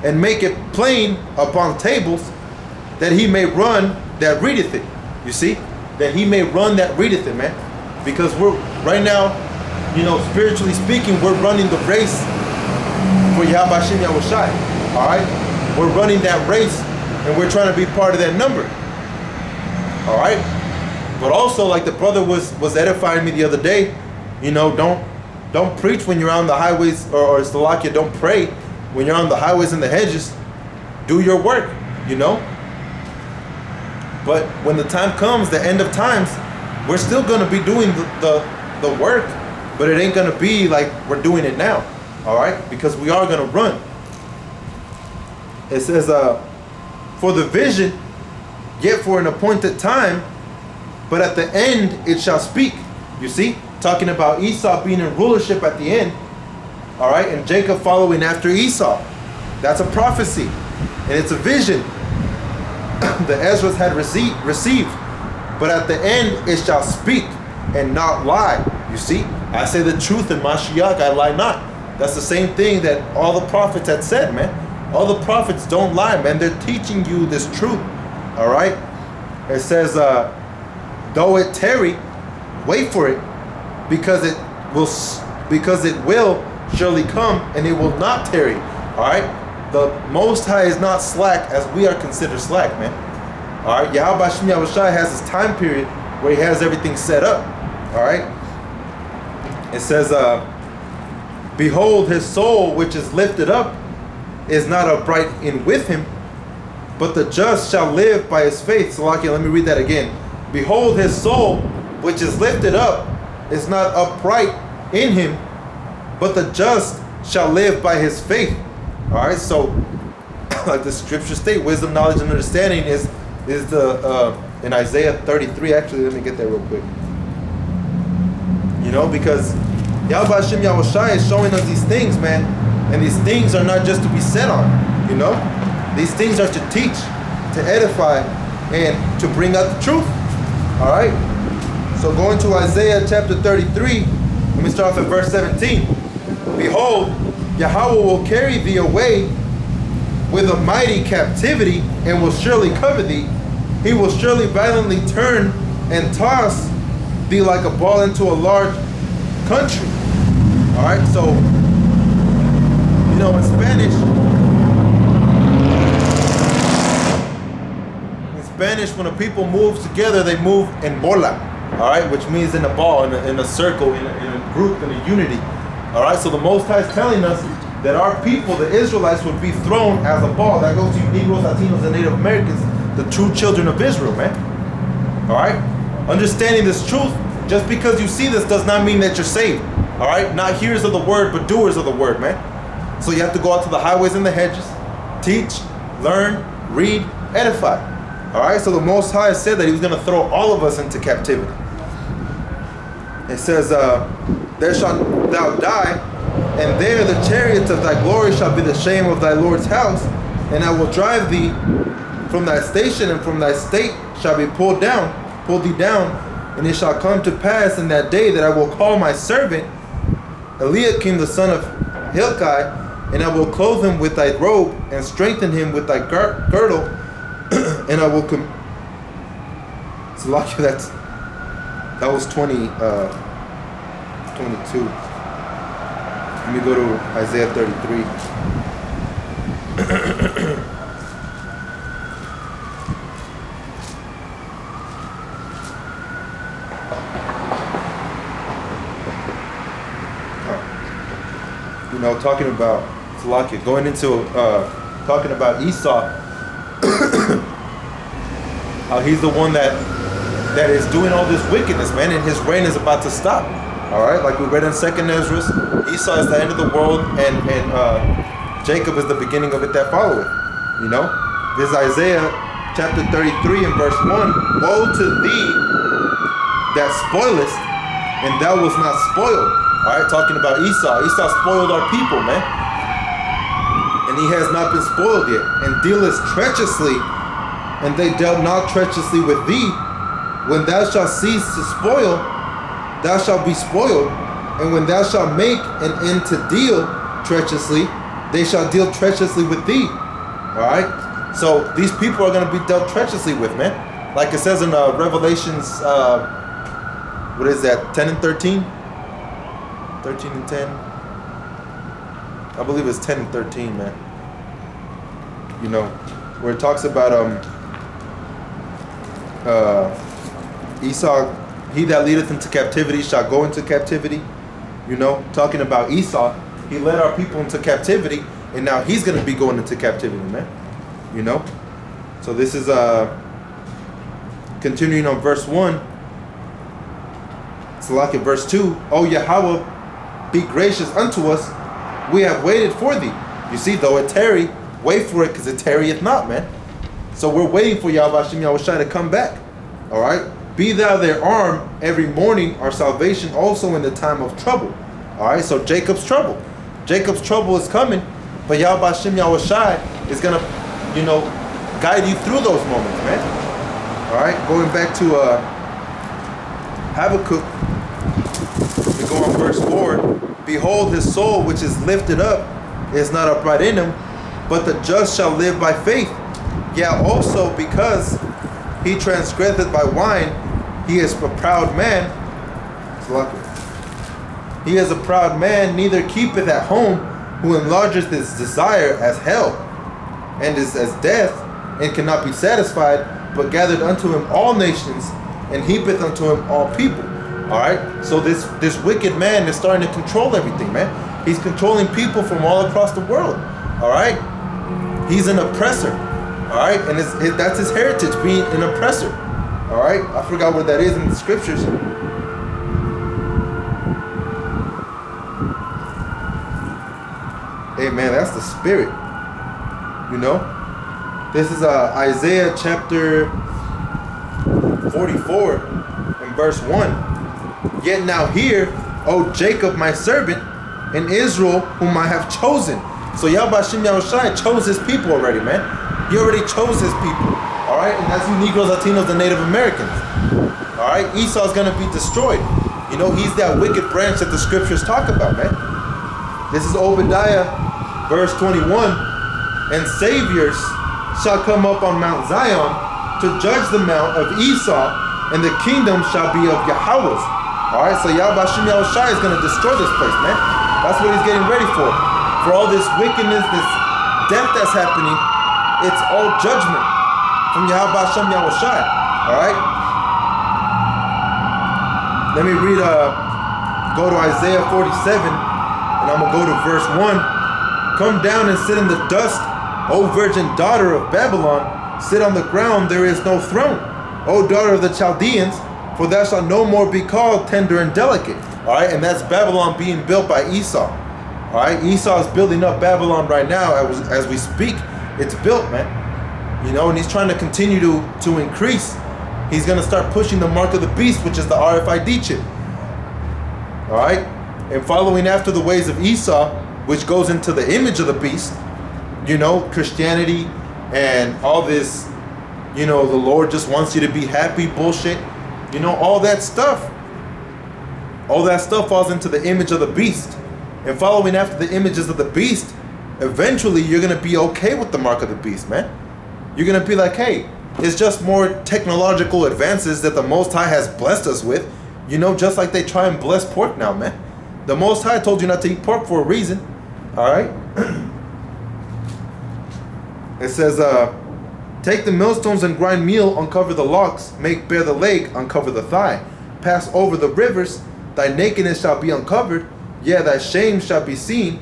Speaker 1: and make it plain upon tables, that he may run that readeth it. You see, that he may run that readeth it, man. Because we're right now, you know, spiritually speaking, we're running the race for Yahweh Hashem Yahushai. All right, we're running that race and we're trying to be part of that number. All right. But also, like the brother was edifying me the other day, you know, don't preach when you're on the highways, or Salakia, don't pray when you're on the highways and the hedges. Do your work, you know. But when the time comes, the end of times, we're still going to be doing the work, but it ain't going to be like we're doing it now, all right? Because we are going to run. It says, for the vision, yet for an appointed time, but at the end it shall speak. You see, talking about Esau being in rulership at the end, all right, and Jacob following after Esau. That's a prophecy, and it's a vision the Ezras had received. But at the end it shall speak and not lie. You see, I say the truth in Mashiach, I lie not. That's the same thing that all the prophets had said, man. All the prophets don't lie, man. They're teaching you this truth, all right? It says, though it tarry, wait for it, because it will surely come, and it will not tarry. All right, the Most High is not slack as we are considered slack, man. All right, Yahweh Hashem Yahushai has his time period where he has everything set up. All right, it says, behold, his soul which is lifted up is not upright in with him, but the just shall live by his faith. Salakia, let me read that again. Behold, his soul, which is lifted up, is not upright in him, but the just shall live by his faith. All right, so like the scripture state, wisdom, knowledge, and understanding is the in Isaiah 33. Actually, let me get there real quick. You know, because Yahweh Hashem Yahushai is showing us these things, man, and these things are not just to be said on. You know, these things are to teach, to edify, and to bring out the truth. All right, so going to Isaiah chapter 33, let me start off at verse 17. Behold, Yahweh will carry thee away with a mighty captivity, and will surely cover thee. He will surely violently turn and toss thee like a ball into a large country. All right, so, you know, in Spanish, when a people move together, they move en bola, all right, which means in a ball, in a circle, in a group, in a unity, all right. So the Most High is telling us that our people, the Israelites, would be thrown as a ball. That goes to you Negroes, Latinos, and Native Americans, the true children of Israel, man. All right, understanding this truth, just because you see this does not mean that you're saved. All right, not hearers of the word, but doers of the word, man. So you have to go out to the highways and the hedges, teach, learn, read, edify. All right, so the Most High said that he was going to throw all of us into captivity. It says, there shalt thou die, and there the chariots of thy glory shall be the shame of thy Lord's house, and I will drive thee from thy station, and from thy state shall be pull thee down, and it shall come to pass in that day that I will call my servant Eliakim the son of Hilkiah, and I will clothe him with thy robe, and strengthen him with thy girdle, and I will so lucky that was 22. Let me go to Isaiah 33. Talking about Salakia, going into talking about Esau, how he's the one that is doing all this wickedness, man, and his reign is about to stop. All right, like we read in 2nd Ezra, Esau is the end of the world, and Jacob is the beginning of it that followeth. This is Isaiah chapter 33 and verse 1. Woe to thee that spoilest, and thou wast not spoiled. All right, talking about Esau. Esau spoiled our people, man. And he has not been spoiled yet. And dealest treacherously, and they dealt not treacherously with thee. When thou shalt cease to spoil, thou shalt be spoiled. And when thou shalt make an end to deal treacherously, they shall deal treacherously with thee. All right? So these people are going to be dealt treacherously with, man. Like it says in Revelations, what is that, 10 and 13? 13 and 10. I believe it's 10 and 13, man. Where it talks about Esau, he that leadeth into captivity shall go into captivity. Talking about Esau, he led our people into captivity, and now he's going to be going into captivity, man. So this is continuing on verse 1. It's like in verse 2. O Yahweh, be gracious unto us, we have waited for thee. You see, though it tarry, wait for it, because it tarrieth not, man. So we're waiting for Yahweh Hashem Yahushua to come back. All right? Be thou their arm every morning, our salvation also in the time of trouble. All right? So Jacob's trouble is coming, but Yahweh Hashem Yahushua is going to, guide you through those moments, man. All right? Going back to Habakkuk, we go on verse 4. Behold, his soul which is lifted up is not upright in him, but the just shall live by faith. Yeah, also because he transgresseth by wine, he is a proud man. He is a proud man, neither keepeth at home, who enlargeth his desire as hell, and is as death, and cannot be satisfied, but gathered unto him all nations, and heapeth unto him all people. All right, so this wicked man is starting to control everything, man. He's controlling people from all across the world. All right, he's an oppressor. All right, and that's his heritage, being an oppressor. All right, I forgot what that is in the scriptures. Hey, man, that's the spirit. This is Isaiah chapter 44 and verse 1. Yet now hear, O Jacob my servant, and Israel whom I have chosen. So Yahweh Hashem Yahushua chose his people already, man. He already chose his people. Alright? And that's you Negroes, Latinos, and Native Americans. Alright? Esau's going to be destroyed. He's that wicked branch that the scriptures talk about, man. This is Obadiah, verse 21. And saviors shall come up on Mount Zion to judge the mount of Esau, and the kingdom shall be of Yahweh's. Alright, so Yahweh Hashem Yahushua is going to destroy this place, man. That's what he's getting ready for. For all this wickedness, this death that's happening, it's all judgment from Yahweh Hashem Yahushua. Alright? Let me read, go to Isaiah 47, and I'm going to go to verse 1. Come down and sit in the dust, O virgin daughter of Babylon. Sit on the ground, there is no throne. O daughter of the Chaldeans, for thou shalt no more be called tender and delicate. All right, and that's Babylon being built by Esau. All right, Esau is building up Babylon right now as we speak. It's built, man. And he's trying to continue to increase. He's going to start pushing the mark of the beast, which is the RFID chip. All right, and following after the ways of Esau, which goes into the image of the beast, you know, Christianity and all this, you know, the Lord just wants you to be happy bullshit, you know, all that stuff falls into the image of the beast. And following after the images of the beast, eventually you're going to be okay with the mark of the beast, man. You're going to be like, hey, it's just more technological advances that the Most High has blessed us with, you know, just like they try and bless pork now, man. The Most High told you not to eat pork for a reason, all right? It says, take the millstones and grind meal, uncover the locks, make bare the leg, uncover the thigh, pass over the rivers, thy nakedness shall be uncovered, yeah, thy shame shall be seen.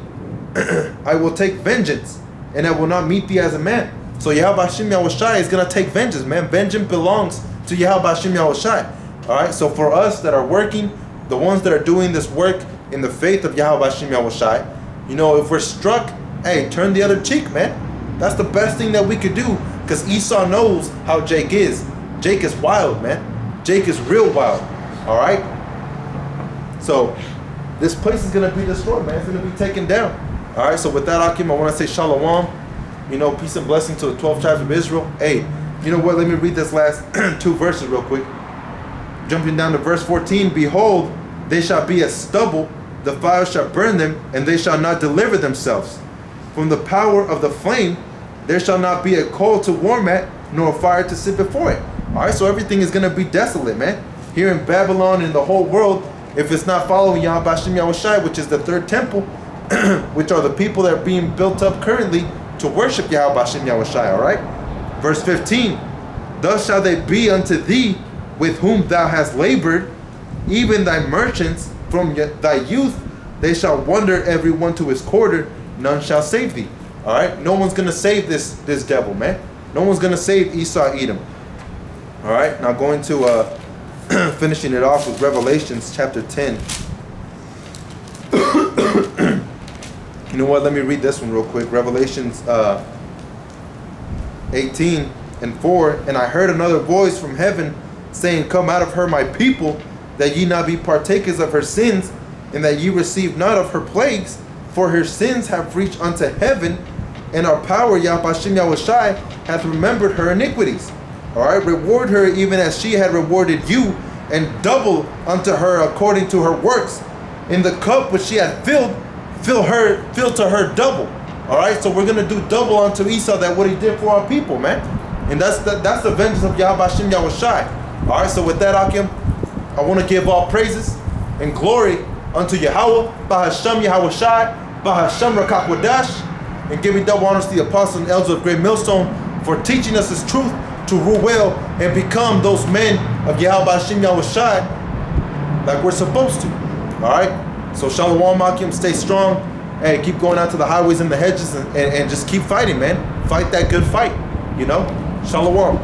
Speaker 1: I will take vengeance, and I will not meet thee as a man. So Yahweh Hashem Yahushai is going to take vengeance, man. Vengeance belongs to Yahweh Hashem Yahushai. All right, so for us that are working, the ones that are doing this work in the faith of Yahweh Hashem Yahushai, you know, if we're struck, hey, turn the other cheek, man. That's the best thing that we could do, because Esau knows how Jake is. Jake is wild, man. Jake is real wild. All right? So this place is going to be destroyed, man. It's going to be taken down. All right, so with that, Akim, I want to say shalom. You know, peace and blessing to the 12 tribes of Israel. Hey, you know what? Let me read this last 2 verses real quick. Jumping down to verse 14. Behold, they shall be as stubble. The fire shall burn them, and they shall not deliver themselves. From the power of the flame, there shall not be a coal to warm at, nor a fire to sit before it. All right, so everything is going to be desolate, man. Here in Babylon, in the whole world, if it's not following Yahweh Hashem Yahushai, which is the third temple, which are the people that are being built up currently to worship Yahweh Hashem Yahushai, all right? Verse 15, thus shall they be unto thee with whom thou hast labored, even thy merchants from thy youth, they shall wander every one to his quarter, none shall save thee. All right, no one's going to save this devil, man. No one's going to save Esau, Edom. All right, now going to finishing it off with Revelations chapter 10. You know what? Let me read this one real quick. Revelations 18:4. And I heard another voice from heaven saying, come out of her, my people, that ye not be partakers of her sins, and that ye receive not of her plagues, for her sins have reached unto heaven, and our power, Yahweh Hashem Yahushai, hath remembered her iniquities. All right, reward her even as she had rewarded you, and double unto her according to her works. In the cup which she had filled, fill to her double. All right, so we're gonna do double unto Esau that what he did for our people, man. And that's the vengeance of Yahweh Hashem Yahushai. All right, so with that, Akim, I want to give all praises and glory unto Yahweh, Bahashem Yahushai, Bahashem Rakakwadash, and giving double honors to the apostle and elder of Great Millstone for teaching us his truth to rule well and become those men of Yahweh Hashem Yahushai like we're supposed to. All right, so Shalom, Akim, stay strong, and keep going out to the highways and the hedges and just keep fighting, man. Fight that good fight, you know. Shalom.